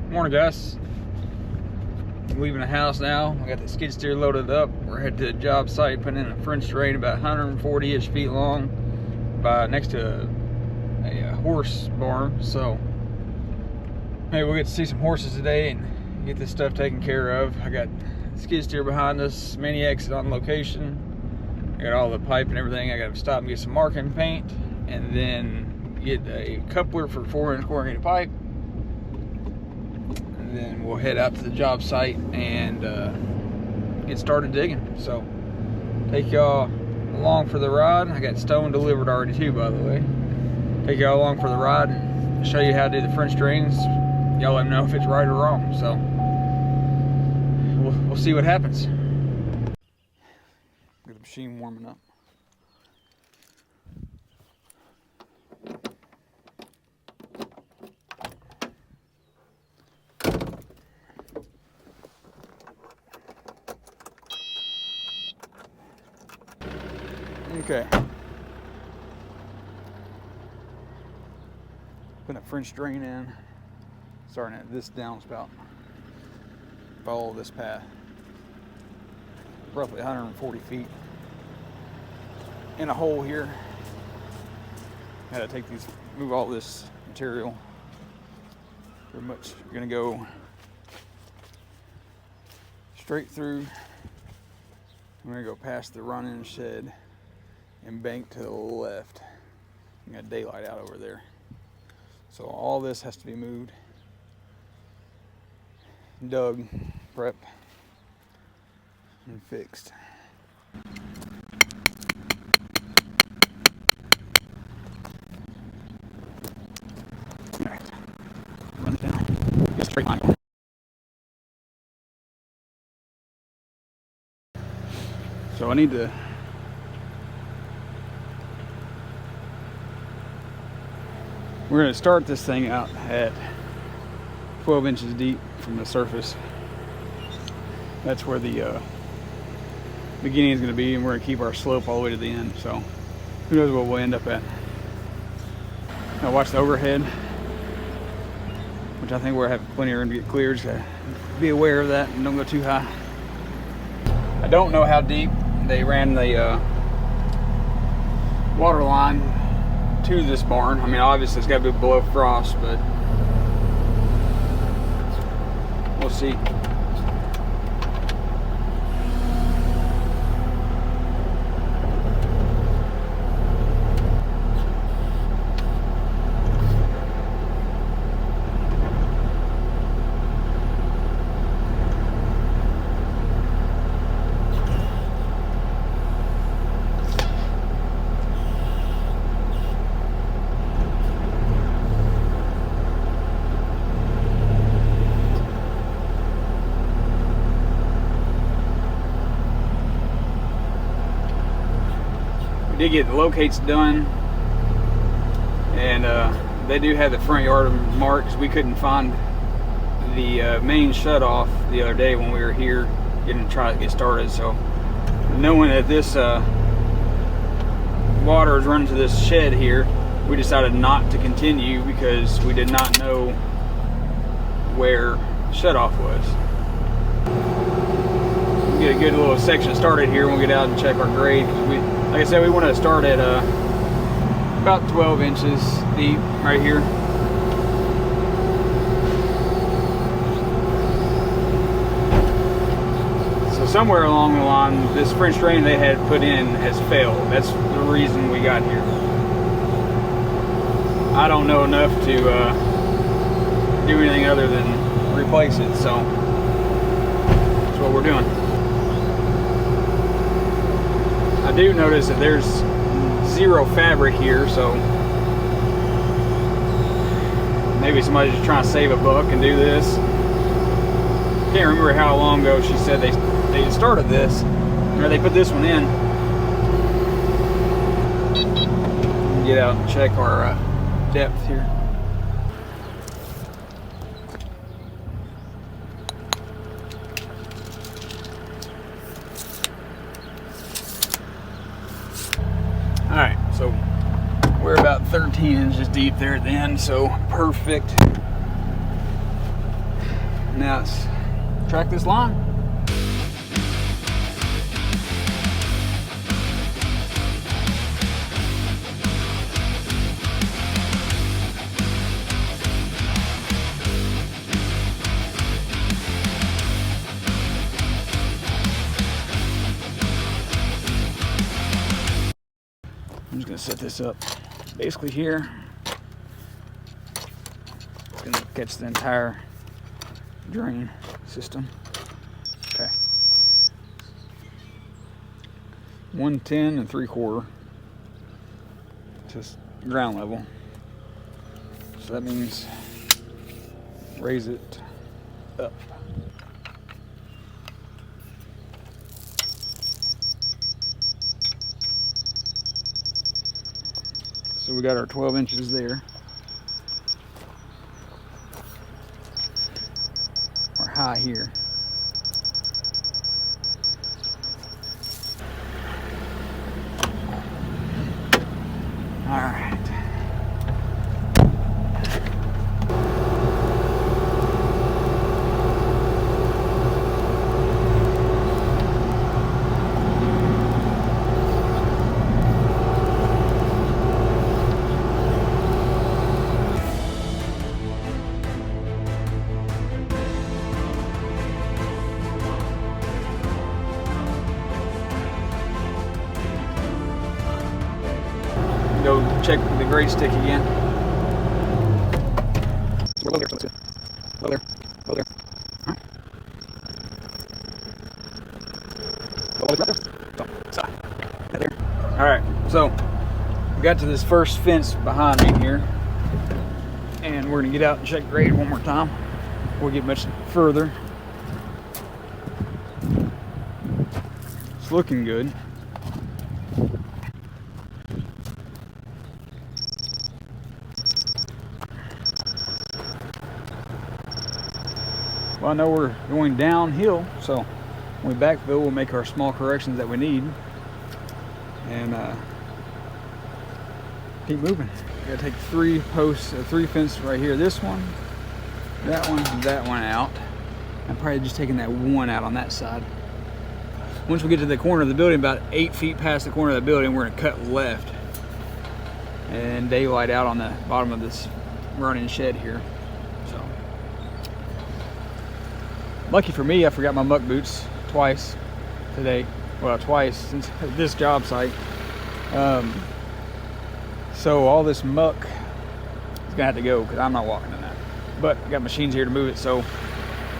Morning, guys. I'm leaving the house now. I got the skid steer loaded up. We're headed to a job site, putting in a French drain about 140-ish feet long, next to a horse barn. So maybe we'll get to see some horses today and get this stuff taken care of. I got the skid steer behind us, mini exit on location. I got all the pipe and everything. I got to stop and get some marking paint, and then get a coupler for 4-inch corrugated pipe. And then we'll head out to the job site and get started digging. So take y'all along for the ride. I got stone delivered already too, by the way. Take y'all along for the ride and show you how to do the French drains. Y'all let me know if it's right or wrong. So we'll see what happens. Get the machine warming up. Okay. Putting a French drain in, starting at this downspout. Follow this path. Roughly 140 feet. In a hole here. Had to take these, move all this material. Pretty much gonna go straight through. I'm gonna go past the run-in shed and bank to the left. You got daylight out over there. So all this has to be moved, dug, prepped, and fixed. Alright, run it down. Get a straight line. So I need to we're going to start this thing out at 12 inches deep from the surface. That's where the beginning is going to be, and we're going to keep our slope all the way to the end. So who knows what we'll end up at. Now watch the overhead, which I think we'll have plenty of room to get cleared. So be aware of that and don't go too high. I don't know how deep they ran the water line to this barn. I mean, obviously it's got to be below frost, but we'll see. Did get the locates done, and they do have the front yard marked. We couldn't find the main shut-off the other day when we were here trying to get started. So knowing that this water is running to this shed here, we decided not to continue because we did not know where shut-off was. We'll get a good little section started here when we get out and check our grade. Like I said, we want to start at about 12 inches deep right here. So somewhere along the line, this French drain they had put in has failed. That's the reason we got here. I don't know enough to do anything other than replace it, so that's what we're doing. I do notice that there's zero fabric here, so maybe somebody's just trying to save a buck and do this. Can't remember how long ago she said they started this, or they put this one in. Get out and check our depth here. Alright, so we're about 13 inches deep there at the end, so perfect. Now let's track this line. I'm just gonna set this up basically here. It's gonna catch the entire drain system. Okay. 110 3/4, just ground level. So that means raise it up. So we got our 12 inches there. We're high here. All right. Go check the grade stick again. Well there, well there, well there. All right. Well there, right there. Right there. All right, so we got to this first fence behind me here, and we're gonna get out and check grade one more time before we get much further. It's looking good. Well, I know we're going downhill, so when we backfill, we'll make our small corrections that we need and keep moving. We gotta take 3 posts, 3 fences right here. This one, that one out. I'm probably just taking that one out on that side. Once we get to the corner of the building, about 8 feet past the corner of the building, we're gonna cut left and daylight out on the bottom of this running shed here. Lucky for me, I forgot my muck boots twice today. Well, twice since this job site. So all this muck is gonna have to go because I'm not walking in that. But I got machines here to move it, so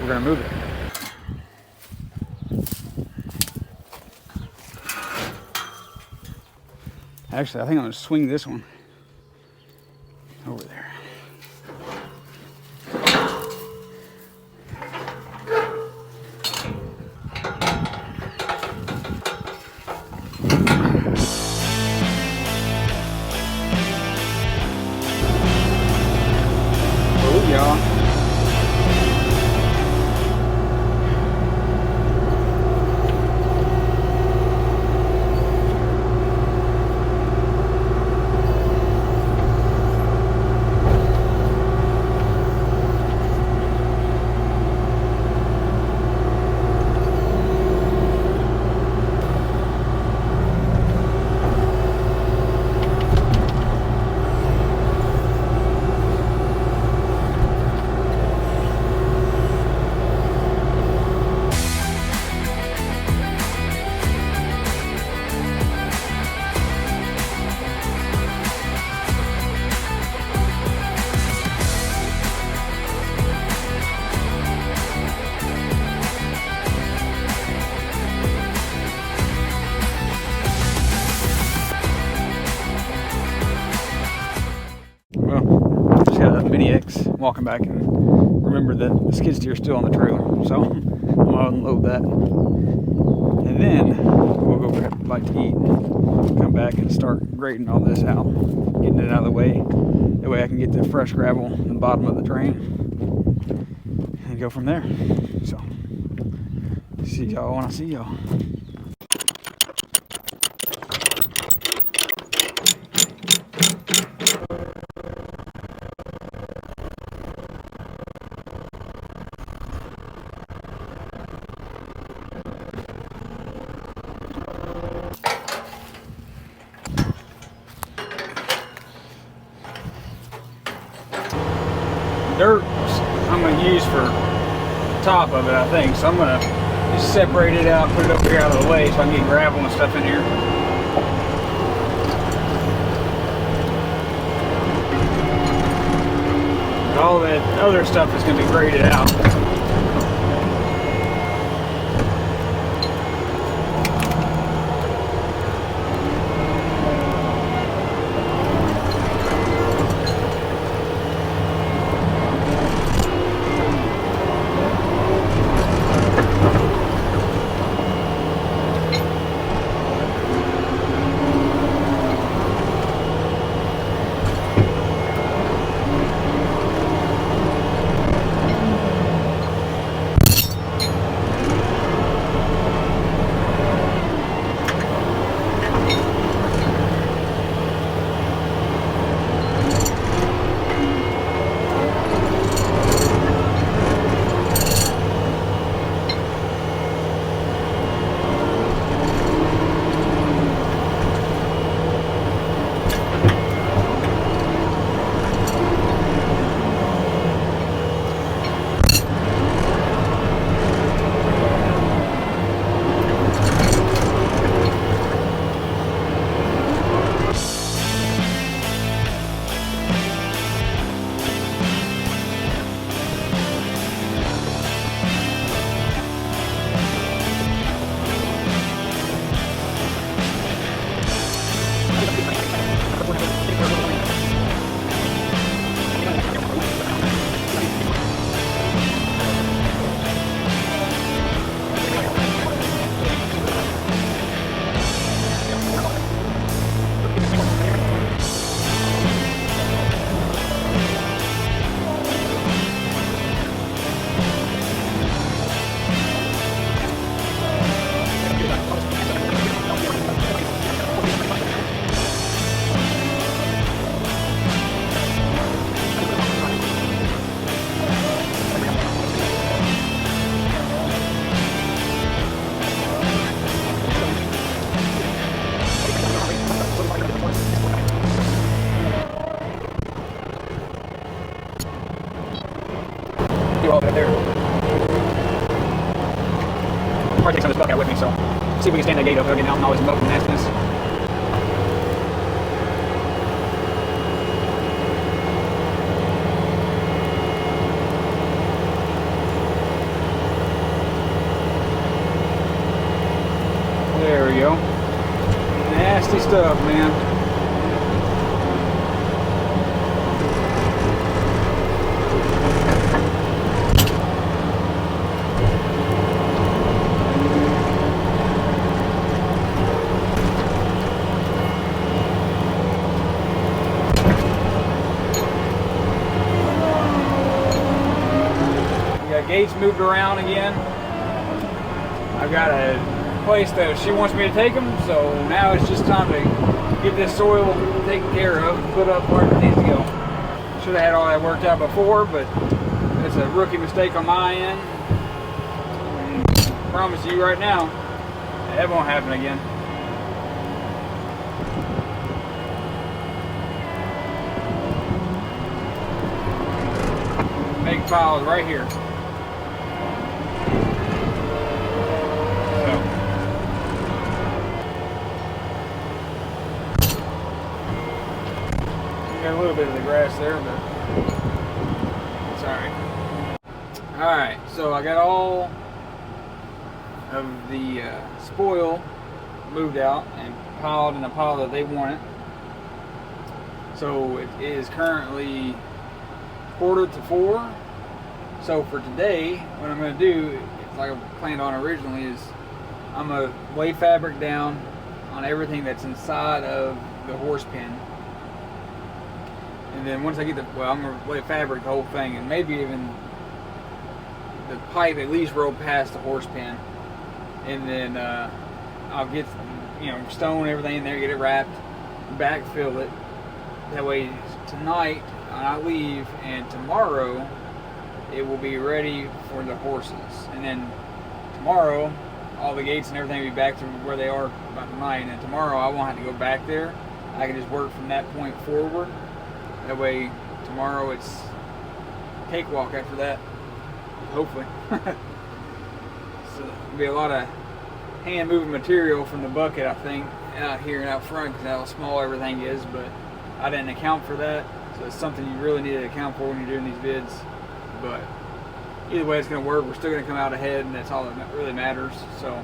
we're gonna move it. Actually, I think I'm gonna swing this one over there. Mini X walking back and remember that the skid steer is still on the trailer, so I'm gonna unload that and then we'll go grab a bite to eat, come back and start grading all this out, getting it out of the way. That way I can get the fresh gravel in the bottom of the drain and go from there. So see y'all when I see y'all. dirt I'm going to use for the top of it, I think. So I'm going to just separate it out, put it over here out of the way so I can get gravel and stuff in here. But all that other stuff is going to be graded out. All that there. Probably take some of this buck out with me, so see if we can stand that gate up again. Now I'm always involved in nastiness. There we go. Nasty stuff, man. Gates moved around again. I've got a place that she wants me to take them, so now it's just time to get this soil taken care of and put up where it needs to go. Should have had all that worked out before, but it's a rookie mistake on my end. And I promise you right now, that won't happen again. Make piles right here. Got a little bit of the grass there, but it's alright. Alright, so I got all of the spoil moved out and piled in a pile that they wanted. So it is currently 3:45. So for today, what I'm going to do, like I planned on originally, is I'm going to lay fabric down on everything that's inside of the horse pen. And then once I get I'm going to lay fabric the whole thing, and maybe even the pipe at least roll past the horse pen. And then I'll get, stone everything in there, get it wrapped, backfill it. That way tonight I leave, and tomorrow it will be ready for the horses. And then tomorrow all the gates and everything will be back to where they are by tonight. And then tomorrow I won't have to go back there. I can just work from that point forward. That way tomorrow it's cakewalk after that, hopefully. So there'll be a lot of hand moving material from the bucket, I think, out here and out front, because how small everything is, but I didn't account for that. So it's something you really need to account for when you're doing these vids. But either way, it's going to work. We're still going to come out ahead, and that's all that really matters. So.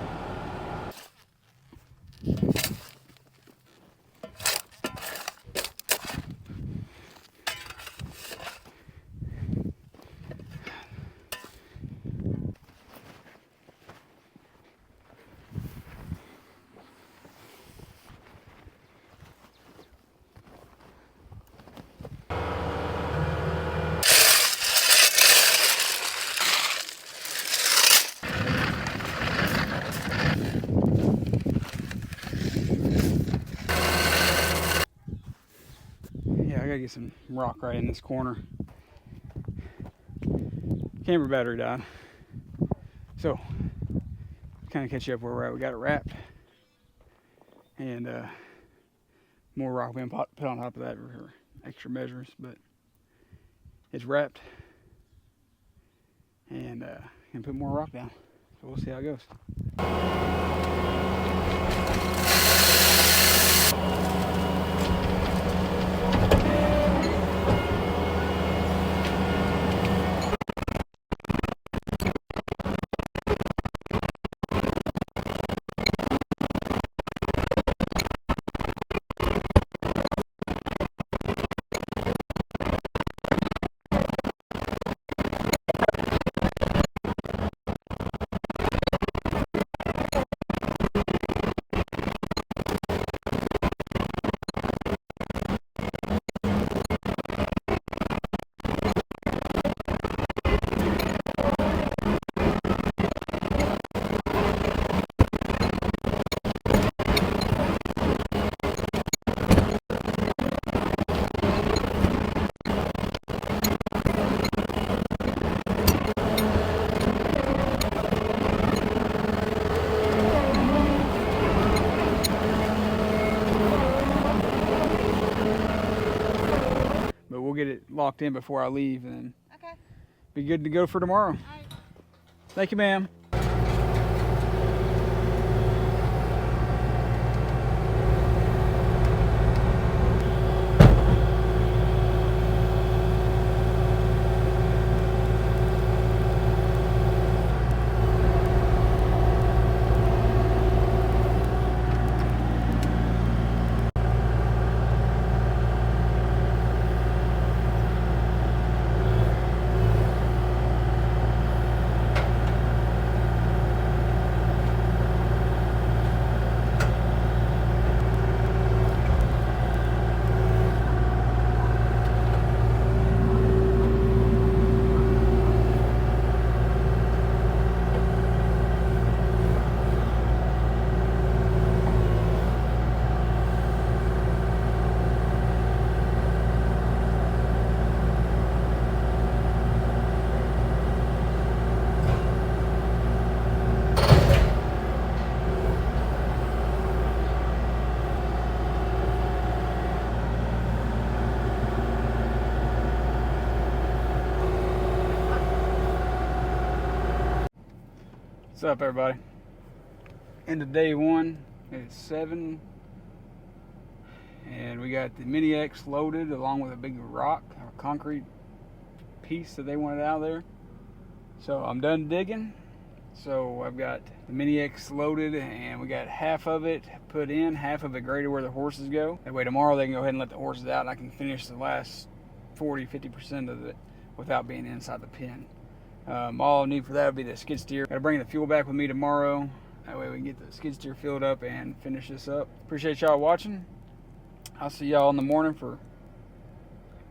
I gotta get some rock right in this corner. Camera battery died. So, kind of catch you up where we're at. We got it wrapped. And more rock being put on top of that for extra measures. But it's wrapped. And can put more rock down. So we'll see how it goes. We'll get it locked in before I leave, and then be good to go for tomorrow. Right. Thank you, ma'am. What's up, everybody? End of day one. It's 7, and we got the Mini X loaded along with a big rock or concrete piece that they wanted out of there. So I'm done digging. So I've got the Mini X loaded, and we got half of it put in, half of it graded where the horses go. That way tomorrow they can go ahead and let the horses out, and I can finish the last 40-50% of it without being inside the pen. All I need for that would be the skid steer. Got to bring the fuel back with me tomorrow. That way we can get the skid steer filled up and finish this up. Appreciate y'all watching. I'll see y'all in the morning for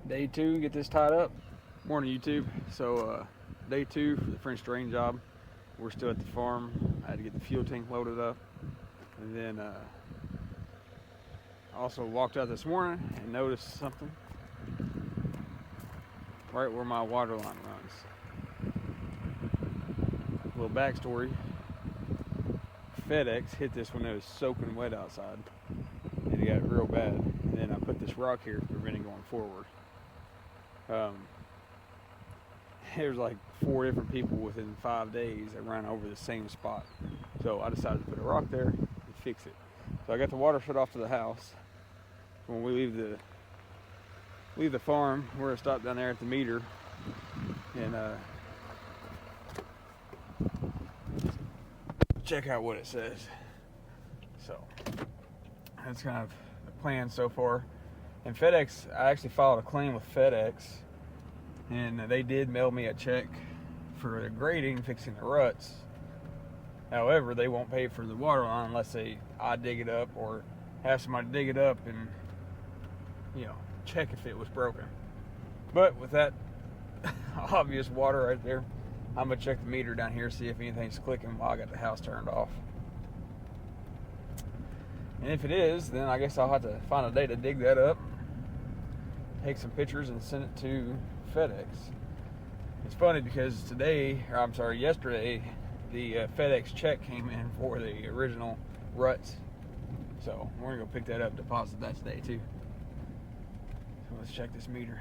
day 2. Get this tied up. Morning, YouTube. So day 2 for the French drain job. We're still at the farm. I had to get the fuel tank loaded up, and then I also walked out this morning and noticed something right where my water line runs. Little backstory: FedEx hit this when it was soaking wet outside, and it got real bad. And then I put this rock here to prevent it going forward. there's like 4 different people within 5 days that ran over the same spot. So I decided to put a rock there and fix it. So I got the water shut off to the house. When we leave the farm, we're gonna stop down there at the meter and check out what it says. So that's kind of the plan so far. And FedEx, I actually filed a claim with FedEx, and they did mail me a check for the grading, fixing the ruts. However, they won't pay for the water line unless I dig it up or have somebody dig it up and, you know, check if it was broken. But with that obvious water right there, I'm gonna check the meter down here, see if anything's clicking while I got the house turned off. And if it is, then I guess I'll have to find a day to dig that up, take some pictures, and send it to FedEx. It's funny because yesterday, the FedEx check came in for the original ruts. So we're gonna go pick that up, deposit that today too. So let's check this meter.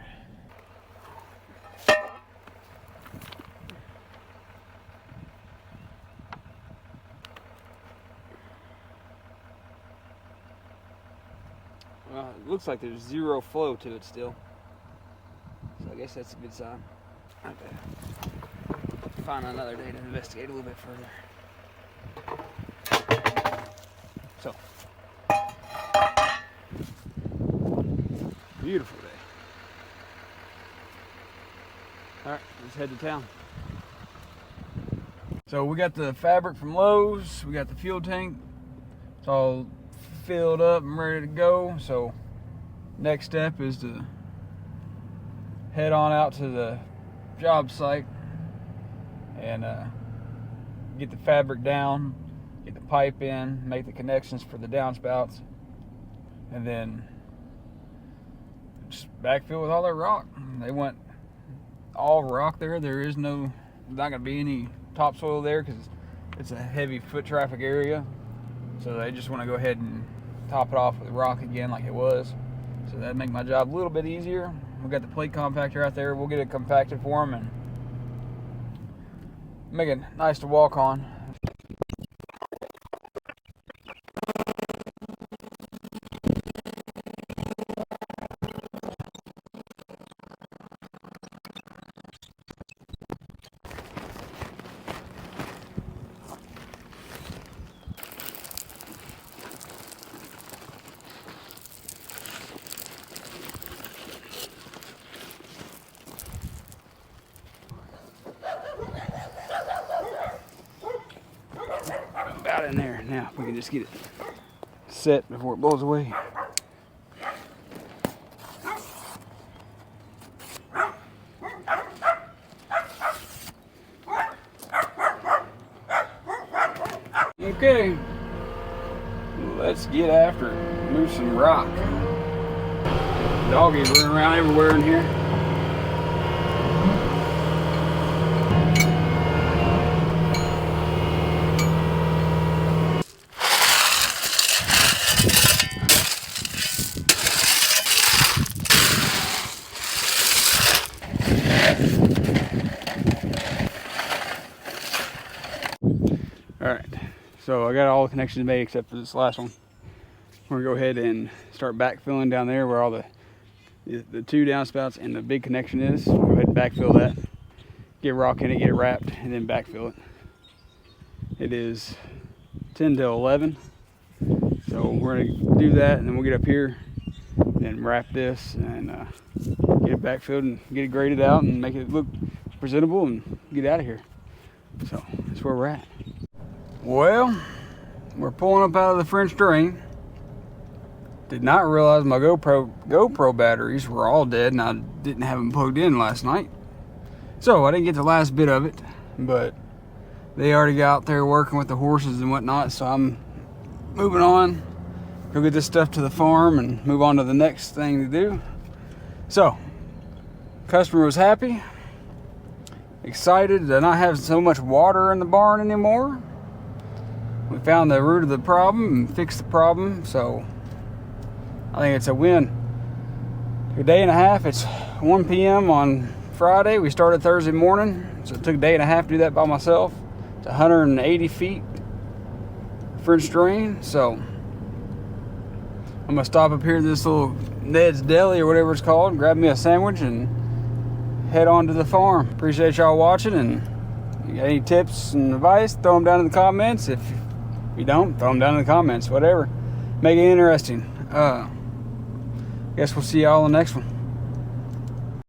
Well, it looks like there's zero flow to it still. So I guess that's a good sign. Okay. Find another day to investigate a little bit further. So, beautiful day. Alright, let's head to town. So we got the fabric from Lowe's, we got the fuel tank. It's all filled up and ready to go. So next step is to head on out to the job site and get the fabric down, get the pipe in, make the connections for the downspouts, and then just backfill with all that rock. They went all rock there. There is not gonna be any topsoil there because it's a heavy foot traffic area. So they just want to go ahead and top it off with rock again like it was. So that'd make my job a little bit easier. We got the plate compactor out there. We'll get it compacted for them and make it nice to walk on. About in there. Now we can just get it set before it blows away. Okay, let's get after it. Move some rock. Doggies running around everywhere in here. Alright, so I got all the connections made except for this last one. We're going to go ahead and start backfilling down there where all the 2 downspouts and the big connection is. We'll go ahead and backfill that, get rock in it, get it wrapped, and then backfill it. It is 10 to 11, so we're going to do that, and then we'll get up here and wrap this and get it backfilled and get it graded out and make it look presentable and get out of here. So that's where we're at. Well, we're pulling up out of the French drain. Did not realize my GoPro batteries were all dead and I didn't have them plugged in last night. So I didn't get the last bit of it, but they already got out there working with the horses and whatnot. So I'm moving on, go get this stuff to the farm and move on to the next thing to do. So, customer was happy, excited to not have so much water in the barn anymore. We found the root of the problem and fixed the problem, so I think it's a win. A day and a half. It's 1 p.m. on Friday. We started Thursday morning, so it took a day and a half to do that by myself. It's 180 feet French drain, so I'm gonna stop up here at this little Ned's Deli or whatever it's called, grab me a sandwich and head on to the farm. Appreciate y'all watching, and if you got any tips and advice, throw them down in the comments. If you don't, throw them down in the comments, whatever. Make it interesting. Guess we'll see y'all in the next one.